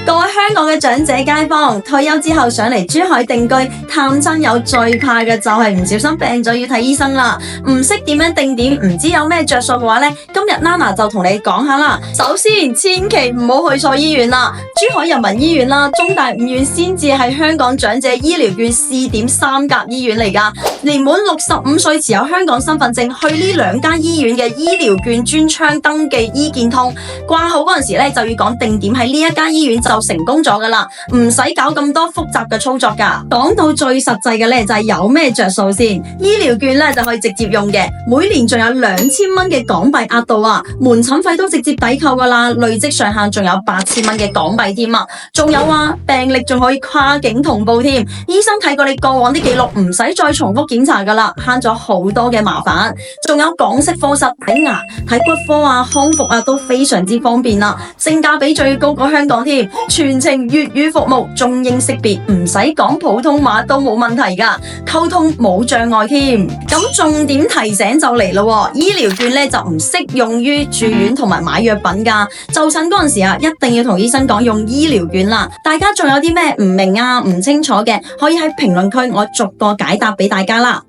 各位香港嘅長者街坊，退休之後上嚟珠海定居探親友，最怕嘅就係唔小心病咗要睇醫生啦。唔識點樣定點，唔知有咩着數嘅話呢，今日 Nana 就同你講下啦。首先，千祈唔好去錯醫院啦，珠海人民醫院啦、中大五院先至係香港長者醫療券試點3甲醫院嚟噶。年滿65歲持有香港身份證去呢2間醫院嘅醫療券專窗登記醫健通掛號嗰陣時咧，就要講定點喺呢一間醫院就成功咗噶啦，唔使搞咁多複雜嘅操作噶。講到最實際嘅咧，就係有咩着數先。醫療券咧就可以直接用嘅，每年仲有2000蚊嘅港幣額度啊，門診費都直接抵扣噶啦，累積上限仲有8000蚊嘅港幣添啊，仲有啊，病歷仲可以跨境同步添，醫生睇過你過往啲記錄，唔使再重複檢查噶啦，慳咗好多嘅麻煩。仲有港式科室睇牙、睇骨科啊、康復啊都非常之方便啦，性價比最高過香港添，全程粵語服務，中英識別，唔使講普通話都冇問題噶，溝通冇障礙添。咁重點提醒就嚟咯，醫療券咧就唔適用於住院同埋買藥品噶，就診嗰陣時啊，一定要同醫生講用醫療券啦。大家仲有啲咩唔明啊、唔清楚嘅，可以喺評論區我逐個解答俾大家啦。